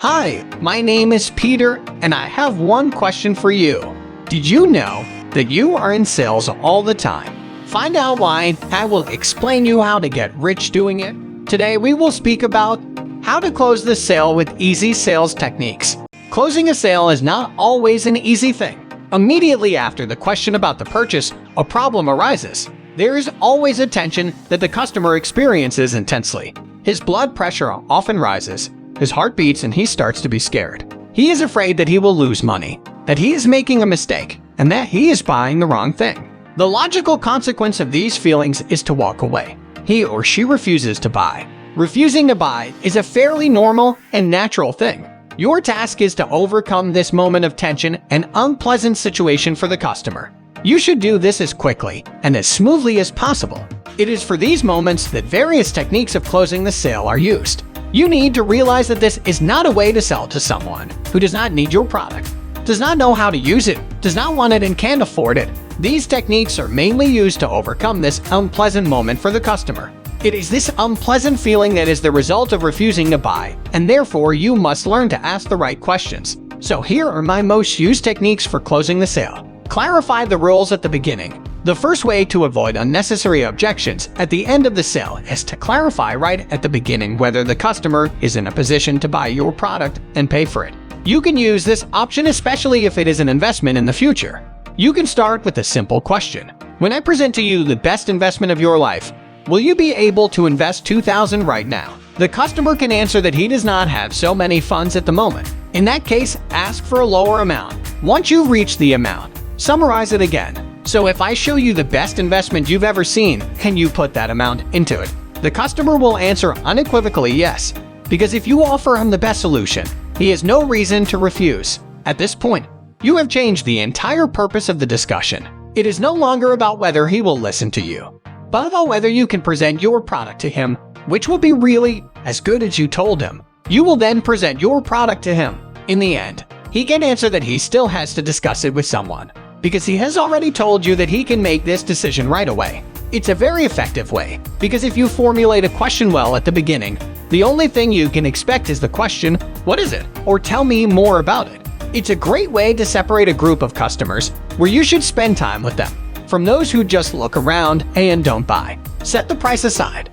Hi, my name is Peter, and I have one question for you. Did you know that you are in sales all the time? Find out why, and I will explain you how to get rich doing it. Today we will speak about how to close the sale with easy sales techniques. Closing a sale is not always an easy thing. Immediately after the question about the purchase, a problem arises. There is always a tension that the customer experiences intensely. His blood pressure often rises. His heart beats and he starts to be scared. He is afraid that he will lose money, that he is making a mistake, and that he is buying the wrong thing. The logical consequence of these feelings is to walk away. He or she refuses to buy. Refusing to buy is a fairly normal and natural thing. Your task is to overcome this moment of tension and unpleasant situation for the customer. You should do this as quickly and as smoothly as possible. It is for these moments that various techniques of closing the sale are used. You need to realize that this is not a way to sell to someone who does not need your product, does not know how to use it, does not want it and can't afford it. These techniques are mainly used to overcome this unpleasant moment for the customer. It is this unpleasant feeling that is the result of refusing to buy, and therefore you must learn to ask the right questions. So here are my most used techniques for closing the sale. Clarify the rules at the beginning. The first way to avoid unnecessary objections at the end of the sale is to clarify right at the beginning whether the customer is in a position to buy your product and pay for it. You can use this option especially if it is an investment in the future. You can start with a simple question. When I present to you the best investment of your life, will you be able to invest $2,000 right now? The customer can answer that he does not have so many funds at the moment. In that case, ask for a lower amount. Once you've reached the amount, summarize it again. So if I show you the best investment you've ever seen, can you put that amount into it? The customer will answer unequivocally yes, because if you offer him the best solution, he has no reason to refuse. At this point, you have changed the entire purpose of the discussion. It is no longer about whether he will listen to you, but about whether you can present your product to him, which will be really as good as you told him. You will then present your product to him. In the end, he can answer that he still has to discuss it with someone, because he has already told you that he can make this decision right away. It's a very effective way, because if you formulate a question well at the beginning, the only thing you can expect is the question, "What is it?" or "Tell me more about it." It's a great way to separate a group of customers where you should spend time with them from those who just look around and don't buy. Set the price aside.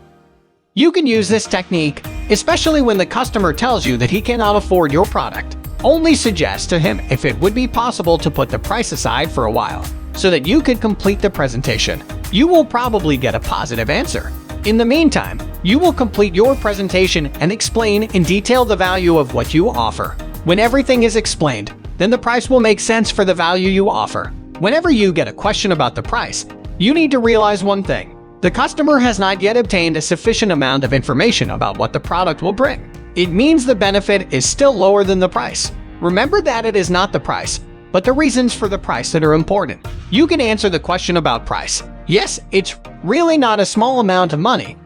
You can use this technique, especially when the customer tells you that he cannot afford your product. Only suggest to him if it would be possible to put the price aside for a while, so that you could complete the presentation. You will probably get a positive answer. In the meantime, you will complete your presentation and explain in detail the value of what you offer. When everything is explained, then the price will make sense for the value you offer. Whenever you get a question about the price, you need to realize one thing. The customer has not yet obtained a sufficient amount of information about what the product will bring. It means the benefit is still lower than the price. Remember that it is not the price, but the reasons for the price that are important. You can answer the question about price. Yes, it's really not a small amount of money,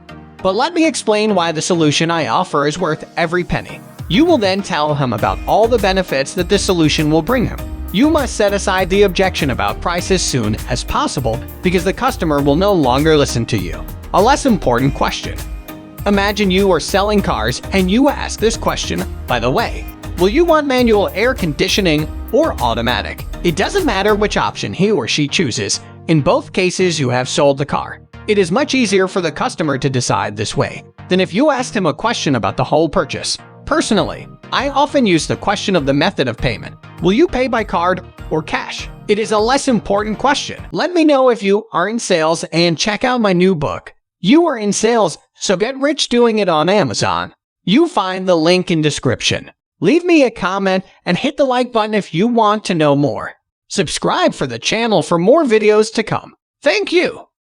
but let me explain why the solution I offer is worth every penny. You will then tell him about all the benefits that this solution will bring him. You must set aside the objection about price as soon as possible because the customer will no longer listen to you. A less important question. Imagine you are selling cars and you ask this question, by the way, will you want manual air conditioning or automatic? It doesn't matter which option he or she chooses. In both cases, you have sold the car. It is much easier for the customer to decide this way than if you asked him a question about the whole purchase. Personally, I often use the question of the method of payment. Will you pay by card or cash? It is a less important question. Let me know if you are in sales and check out my new book. You are in sales, so get rich doing it on Amazon. You find the link in description. Leave me a comment and hit the like button if you want to know more. Subscribe for the channel for more videos to come. Thank you.